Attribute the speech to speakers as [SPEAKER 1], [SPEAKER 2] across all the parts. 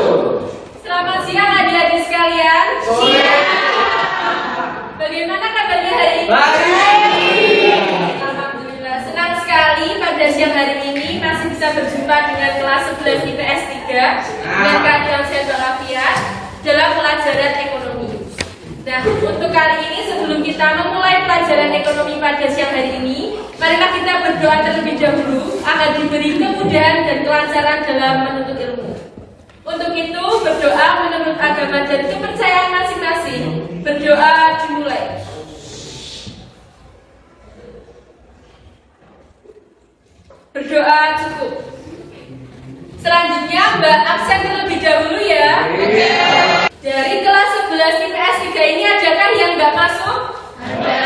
[SPEAKER 1] Selamat siang adik-adik sekalian. Siang. Bagaimana kabarnya hari ini?
[SPEAKER 2] Baik.
[SPEAKER 1] Alhamdulillah, senang sekali pada siang hari ini masih bisa berjumpa dengan kelas 11 IPS 3 dengan keadaan sehat walafiat dalam pelajaran ekonomi. Nah, untuk kali ini sebelum kita memulai pelajaran ekonomi pada siang hari ini, marilah kita berdoa terlebih dahulu agar diberi kemudahan dan kelancaran dalam menuntut ilmu. Untuk itu, berdoa menurut agama dan kepercayaan masing-masing. Berdoa dimulai. Berdoa cukup. Selanjutnya, Mbak absen terlebih dahulu ya. Dari kelas 11 IPS 3 ini adakah yang nggak masuk? Ada.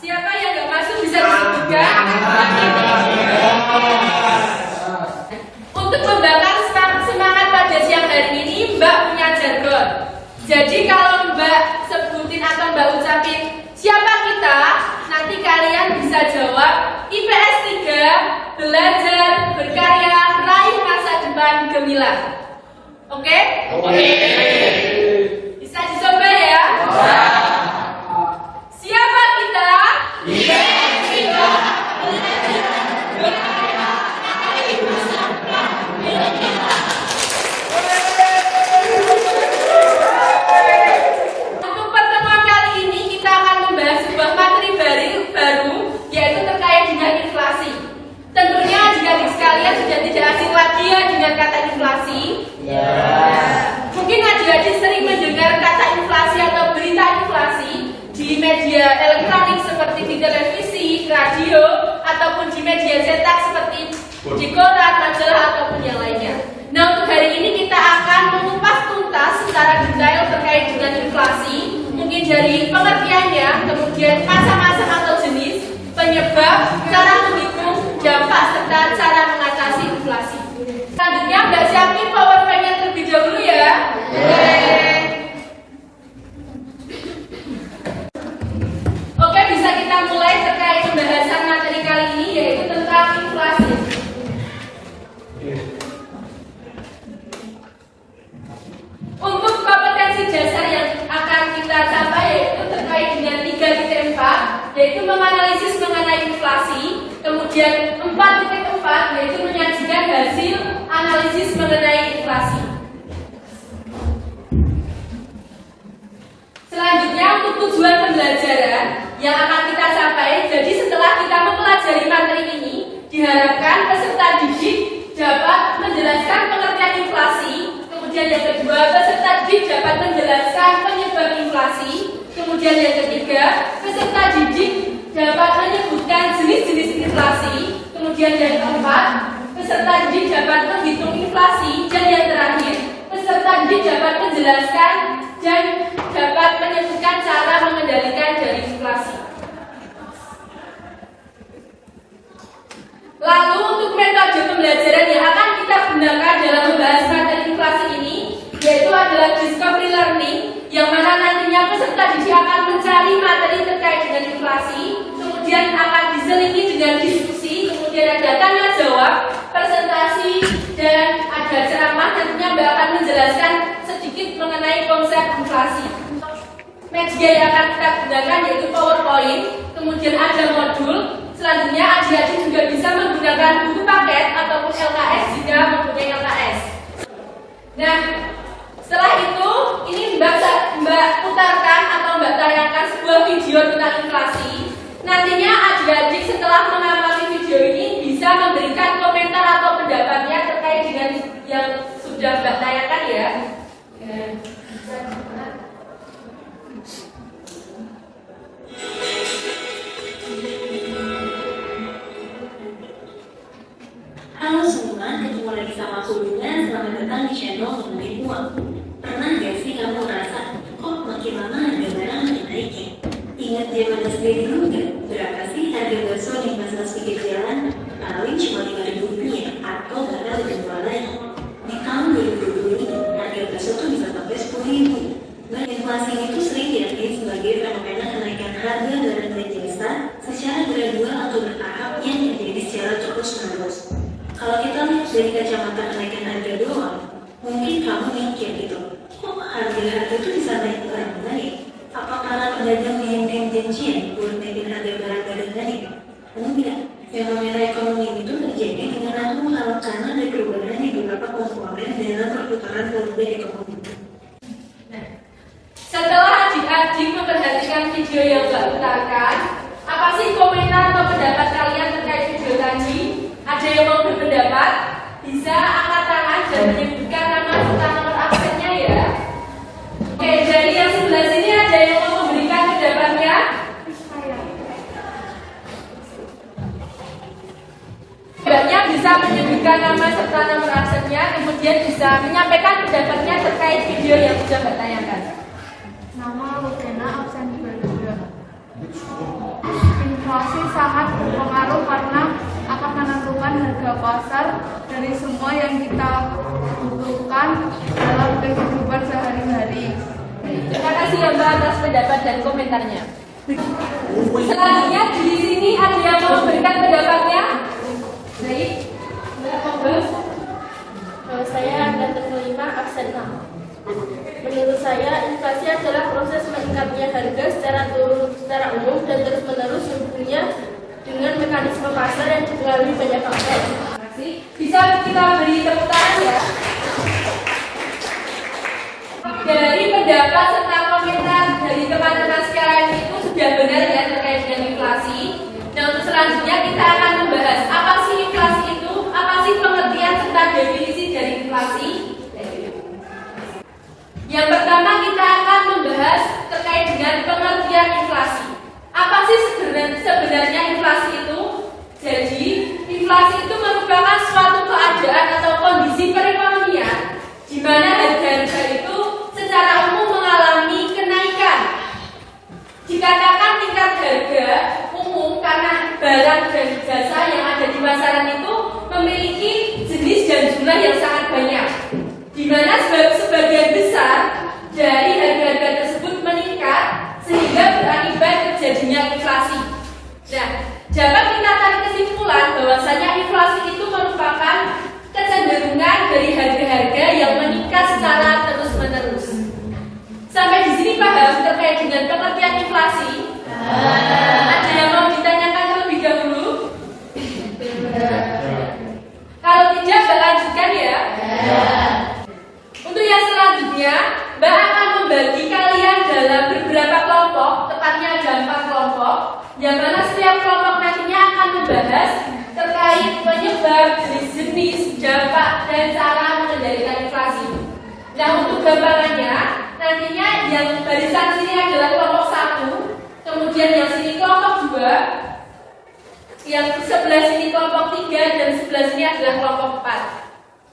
[SPEAKER 1] Siapa yang nggak masuk bisa disebutkan? Untuk membakar semangat pada siang hari ini, Mbak punya jargon. Jadi kalau Mbak sebutin atau Mbak ucapin siapa kita, nanti kalian bisa jawab IPS 3 belajar, berkarya, raih masa depan gemilang. Oke?
[SPEAKER 2] Oke.
[SPEAKER 1] Bisa dicoba ya? Siapa kita?
[SPEAKER 2] IPS 3
[SPEAKER 1] Untuk pertemuan kali ini kita akan membahas sebuah materi baru yaitu terkait dengan inflasi. Tentunya adik-adik sekalian sudah tidak asing lagi ya dengan kata inflasi. Mungkin adik-adik sering mendengar kata inflasi atau berita inflasi di media elektronik seperti di televisi, radio, ataupun di media cetak seperti di koran, majalah ataupun yang lainnya. Nah, untuk hari ini kita akan mengupas tuntas secara detail terkait dengan inflasi, mungkin dari pengertiannya, kemudian macam-macam atau jenis, penyebab, cara menghitung, dampak serta cara mengatasi inflasi. Selanjutnya Mbak siapin PowerPoint-nya terlebih dahulu ya. Oke, bisa kita mulai terkait pembahasan materi kali ini yaitu tentang inflasi. Untuk kompetensi dasar yang akan kita capai yaitu terkait dengan 3.4 yaitu menganalisis mengenai inflasi, kemudian 4.4 yaitu menyajikan hasil analisis mengenai inflasi. Selanjutnya untuk tujuan pembelajaran yang akan kita capai, jadi setelah kita mempelajari materi ini, diharapkan peserta didik dapat menjelaskan pengertian inflasi, kemudian yang kedua peserta didik dapat menjelaskan penyebab inflasi, kemudian yang ketiga peserta didik dapat menyebutkan jenis-jenis inflasi, kemudian yang keempat peserta didik dapat menghitung inflasi, dan yang terakhir peserta didik dapat menjelaskan dan dapat menyebutkan cara mengendalikan dari inflasi. Lalu untuk metode pembelajaran yang akan kita gunakan dalam membahas materi inflasi ini yaitu adalah discovery learning, yang mana nantinya peserta didik akan mencari materi terkait dengan inflasi, kemudian akan diselingi dengan diskusi, kemudian ada tanya jawab, presentasi, dan ada ceramah. Tentunya Mbak akan menjelaskan sedikit mengenai konsep inflasi. Media yang akan kita gunakan yaitu PowerPoint, kemudian ada modul. Selanjutnya adik-adik juga bisa menggunakan buku paket ataupun LKS jika mempunyai LKS. Nah, setelah itu ini Mbak putarkan atau Mbak tayangkan sebuah video tentang inflasi. Nantinya adik-adik setelah mengamati video ini bisa memberikan komentar atau pendapatnya terkait dengan yang sudah Mbak tayangkan ya.
[SPEAKER 3] Halo semua, ketemu lagi sama aku juga. Selamat datang di channel Ngomongin Uang. Pernah gak sih kamu ngerasa kok makin lama harga barang makin naik ya? Ingat zaman SD dulu gak? Berapa sih harga bakso di mas-mas pinggir jalan? Paling cuma 5.000 rupiah atau bahkan lebih murah lagi. Di tahun 2020 ini harga bakso tuh bisa sampai 10.000. Nah, inflasi itu sering diartikan sebagai fenomena kenaikan harga barang dan jasa secara gradual atau bertahap yang terjadi secara terus-menerus. Kalau kita lihat dari kacamata kenaikan harga doang, dalam perputaran volume ekonomi.
[SPEAKER 1] Setelah adik-adik memperhatikan video yang Mbak putarkan, apa sih komentar atau pendapat kalian terkait video tadi? Ada yang mau berpendapat? Bisa angkat tangan dan menyebutkan nama serta nomor absennya ya. Oke, dari yang sebelah sini ada yang mau memberikan pendapatnya? Mbaknya bisa menyebutkan nama serta nomor absennya, kemudian bisa menyampaikan pendapatnya terkait video yang sudah Mbak tanyakan.
[SPEAKER 4] Nama Lutena absen 22. Inflasi sangat berpengaruh karena akan menentukan harga pasar dari semua yang kita butuhkan dalam kehidupan sehari-hari.
[SPEAKER 1] Terima kasih ya Mbak atas pendapat dan komentarnya. Selanjutnya di sini ada yang mau memberikan pendapatnya. Baik, Mbak Kombes.
[SPEAKER 5] Kalau saya angka 5 absen 6. Menurut saya, inflasi adalah proses meningkatnya harga secara umum dan terus-menerus hubungannya dengan mekanisme pasar yang dipengaruhi banyak faktor.
[SPEAKER 1] Terima kasih. Bisa kita beri tepuk tangan ya. Dari pendapat serta komentar dari teman-teman sekalian itu sudah benar ya terkait dengan inflasi. Nah, untuk selanjutnya kita akan membahas apa sih inflasi itu, apa sih pengertian serta definisi dari inflasi. Yang pertama kita akan membahas terkait dengan pengertian inflasi. Apa sih sebenarnya inflasi itu? Jadi, inflasi itu merupakan suatu keadaan atau kondisi perekonomian di mana harga-harga itu secara umum mengalami kenaikan. Dikatakan tingkat harga umum karena barang dan jasa yang ada di pasaran itu memiliki jenis dan jumlah yang sangat banyak, di mana sebagian besar dari harga-harga tersebut meningkat sehingga berakibat terjadinya inflasi. Nah, dapat kita tarik kesimpulan bahwasanya inflasi itu merupakan kecenderungan dari harga-harga yang meningkat secara terus-menerus. Sampai di sini paham terkait dengan pengertian inflasi? Ada yang mau ditanyakan terlebih dahulu? Kalau tidak, Mbak lanjutkan ya. Untuk yang selanjutnya, Mbak akan membagi kalian dalam beberapa kelompok, tepatnya ada 4 kelompok, yang mana setiap kelompok nantinya akan membahas terkait penyebab, jenis, dampak, dan cara mengendalikan inflasi. Nah, untuk gambarannya, nantinya yang barisan sini adalah kelompok 1, kemudian yang sini kelompok 2, yang sebelah sini kelompok 3, dan sebelah sini adalah kelompok 4.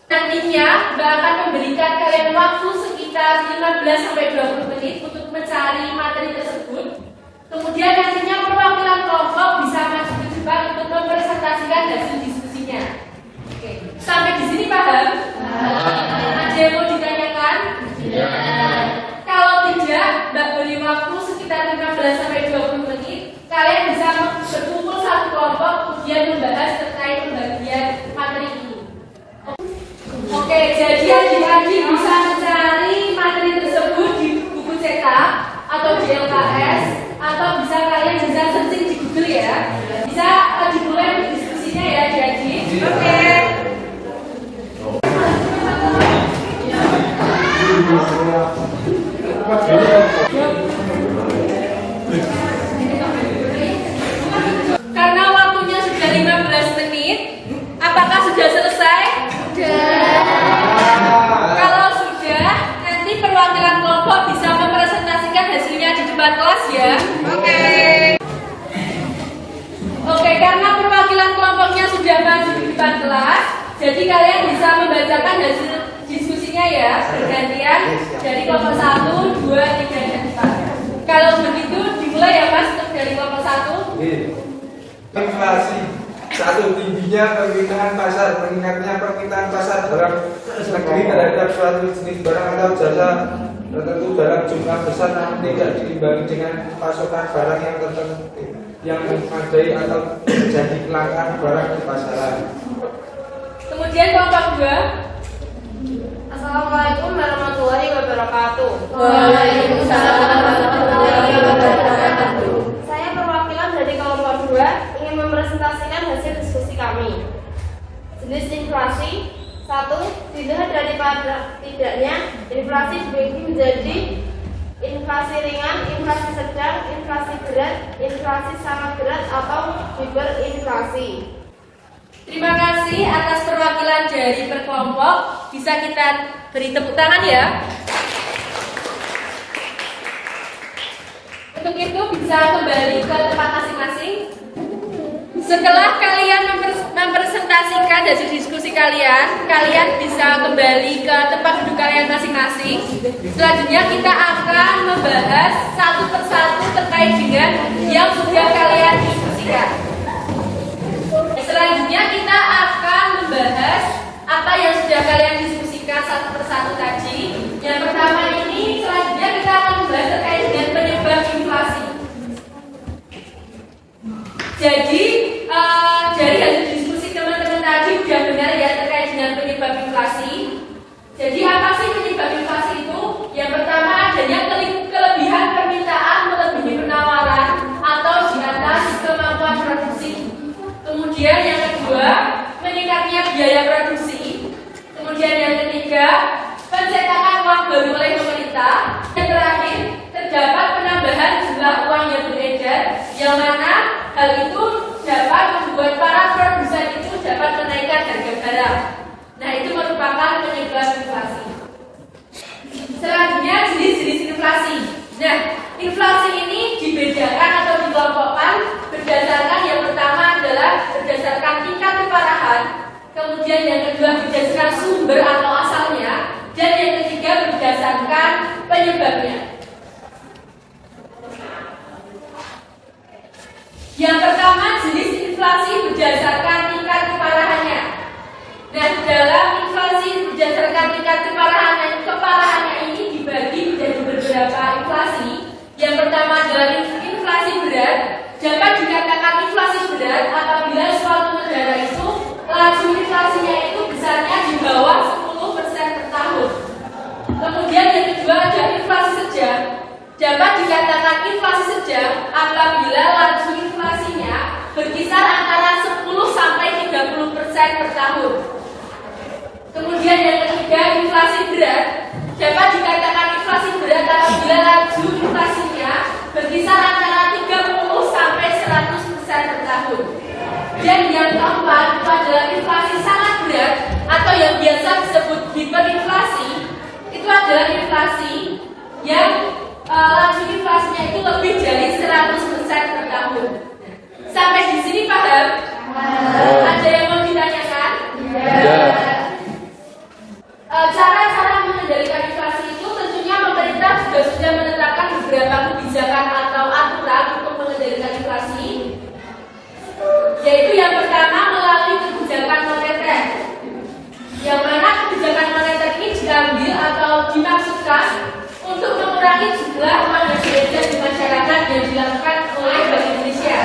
[SPEAKER 1] Nantinya Mbak akan memberikan kalian waktu sekitar 15-20 menit untuk mencari materi tersebut. Kemudian nantinya perwakilan kelompok bisa masuk ke depan untuk mempresentasikan hasil diskusinya. Oke, sampai di sini paham? Ada yang mau ditanyakan? Kalau tidak, Mbak beri waktu sekitar 15-20 menit. Kalian bisa berkumpul satu kelompok kemudian membahas terkait pembagian materi ini. Oke, jadi adik-adik bisa mencari materi tersebut di buku cetak atau di LKS, atau bisa kalian bisa searching di Google ya. Bisa dimulai diskusinya ya adik-adik. Oke. Karena waktunya sudah 15 menit, apakah sudah selesai? Kalau sudah, nanti perwakilan kelompok bisa mempresentasikan hasilnya di depan kelas ya. Oke, karena perwakilan kelompoknya sudah maju di depan kelas, jadi kalian bisa membacakan hasil diskusinya ya, bergantian dari kelompok 1, 2, 3, dan 4. Kalau begitu dimulai ya Mas untuk dari kelompok 1.
[SPEAKER 2] Inflasi. 1. Tingginya permintaan pasar, meningkatnya permintaan pasar barang negeri terhadap suatu jenis barang atau jasa tertentu dalam jumlah besar namun tidak diimbangi dengan pasokan barang yang tertentu yang memadai atau terjadi kelangkaan barang di pasaran.
[SPEAKER 1] Kemudian kelompok 2.
[SPEAKER 5] Assalamualaikum warahmatullahi wabarakatuh.
[SPEAKER 1] Waalaikumsalam warahmatullahi wabarakatuh.
[SPEAKER 5] Saya perwakilan dari kelompok 2 ingin mempresentasikan hasil diskusi kami. Jenis inflasi. 1. Dilihat daripada tidaknya inflasi dibagi menjadi inflasi ringan, inflasi sedang, inflasi berat, inflasi sangat berat, atau hiperinflasi.
[SPEAKER 1] Terima kasih atas perwakilan dari perkelompok. Bisa kita beri tepuk tangan ya. Untuk itu bisa kembali ke tempat masing-masing. Setelah kalian mempresentasikan hasil diskusi kalian, kalian bisa kembali ke tempat duduk kalian masing-masing. Selanjutnya kita akan membahas satu persatu terkait dengan yang sudah kalian diskusikan. Selanjutnya kita akan membahas apa yang sudah kalian diskusikan satu persatu tadi. Yang pertama ini, selanjutnya kita akan membahas terkait dengan penyebab inflasi. Jadi dari hasil diskusi teman-teman tadi sudah benar ya terkait dengan penyebab inflasi. Jadi apa sih penyebab inflasi itu? Yang pertama adanya kelebihan permintaan melebihi penawaran atau di atas kemampuan produksi. Kemudian yang kedua, meningkatnya biaya produksi. Kemudian yang ketiga, pencetakan uang baru oleh pemerintah. Yang terakhir, terdapat penambahan jumlah uang yang beredar, yang mana hal itu dapat membuat para produsen itu dapat menaikkan harga barang. Nah, itu merupakan penyebab inflasi. Selanjutnya, jenis-jenis inflasi. Nah, inflasi ini dibedakan atau dikelompokkan berdasarkan yang pertama adalah berdasarkan tingkat keparahan, kemudian yang kedua berdasarkan sumber atau asalnya, dan yang ketiga berdasarkan penyebabnya. Yang pertama, jenis inflasi berdasarkan tingkat keparahannya. Nah, dalam inflasi berdasarkan tingkat keparahannya ini dibagi menjadi beberapa inflasi. Yang pertama adalah inflasi berat. Dapat dikatakan inflasi berat apabila suatu negara itu laju inflasinya itu besarnya di bawah 10% per tahun. Kemudian yang kedua ada inflasi sedang. Dapat dikatakan inflasi sedang apabila laju inflasinya berkisar antara 10 sampai 30% per tahun. Kemudian yang ketiga inflasi berat. Dapat dikatakan inflasi berat apabila laju inflasinya berkisar antara 30 sampai 100% per tahun. Dan yang keempat itu adalah inflasi sangat berat atau yang biasa disebut hiperinflasi. Itu adalah inflasi yang laju inflasinya itu lebih dari 100% per tahun. Sampai di sini paham? Ada yang mau ditanyakan? Cara-cara mengendalikan inflasi itu tentunya pemerintah juga sudah menetapkan beberapa kebijakan atau aturan untuk mengendalikan inflasi. Yaitu yang pertama melalui kebijakan moneter. Yang mana kebijakan moneter ini diambil atau dimaksudkan untuk mengurangi jumlah uang yang beredar di masyarakat yang dilakukan oleh Bank Indonesia.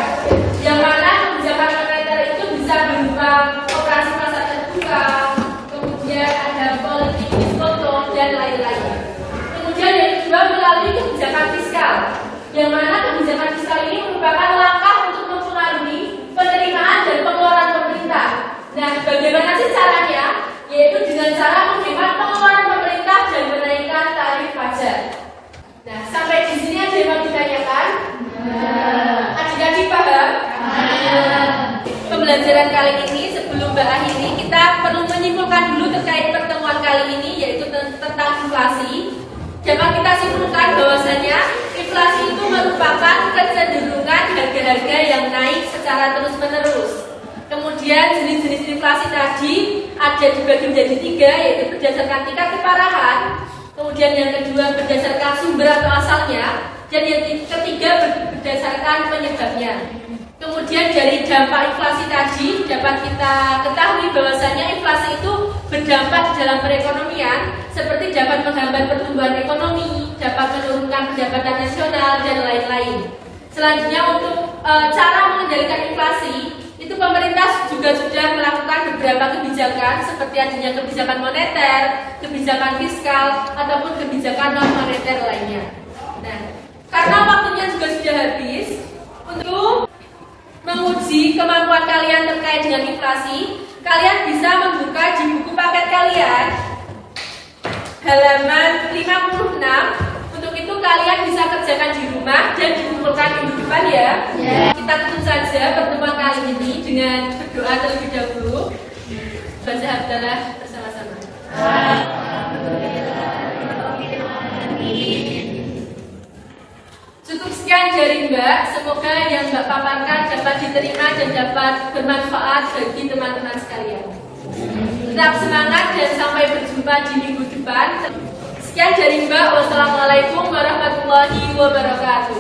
[SPEAKER 1] Yang mana kebijakan moneter itu bisa berupa operasi pasar terbuka, kemudian ada politik diskoton dan lain-lain. Kemudian yang kedua melalui kebijakan fiskal, yang mana kebijakan fiskal ini merupakan langkah untuk mempengaruhi penerimaan dan pengeluaran pemerintah. Nah, bagaimana sih caranya? Yaitu dengan cara menghemat pengeluaran pemerintah dan menaikkan tarif pajak. Nah, sampai di sini ada yang mau ditanyakan? Adik-adik paham? Pembelajaran kali ini sebelum mengakhiri kita perlu menyimpulkan dulu terkait pertemuan kali ini, yaitu tentang inflasi. Dapat kita simpulkan bahwasanya inflasi itu merupakan kecenderungan harga-harga yang naik secara terus-menerus. Kemudian jenis-jenis inflasi tadi ada dibagi menjadi 3, yaitu berdasarkan tingkat keparahan. Kemudian yang kedua berdasarkan sumber atau asalnya, dan yang ketiga berdasarkan penyebabnya. Kemudian dari dampak inflasi tadi dapat kita ketahui bahwasanya inflasi itu berdampak dalam perekonomian, seperti dapat menghambat pertumbuhan ekonomi, dapat menurunkan pendapatan nasional dan lain-lain. Selanjutnya untuk cara mengendalikan inflasi, itu pemerintah juga sudah melakukan beberapa kebijakan seperti adanya kebijakan moneter, kebijakan fiskal, ataupun kebijakan non-moneter lainnya. Nah, karena waktunya juga sudah habis, untuk menguji kemampuan kalian terkait dengan inflasi, Kalian bisa membuka di buku paket kalian halaman 56. Untuk itu kalian bisa kerjakan di rumah dan dikumpulkan minggu depan ya. Kita tutup saja pertemuan kali ini dengan berdoa terlebih dahulu. Baca Hamdalah bersama-sama. Cukup sekian dari Mbak. Semoga yang Mbak paparkan dapat diterima dan dapat bermanfaat bagi teman-teman sekalian. Tetap semangat dan sampai berjumpa di minggu depan. Sekian dari Mbak. Wassalamualaikum warahmatullahi wabarakatuh.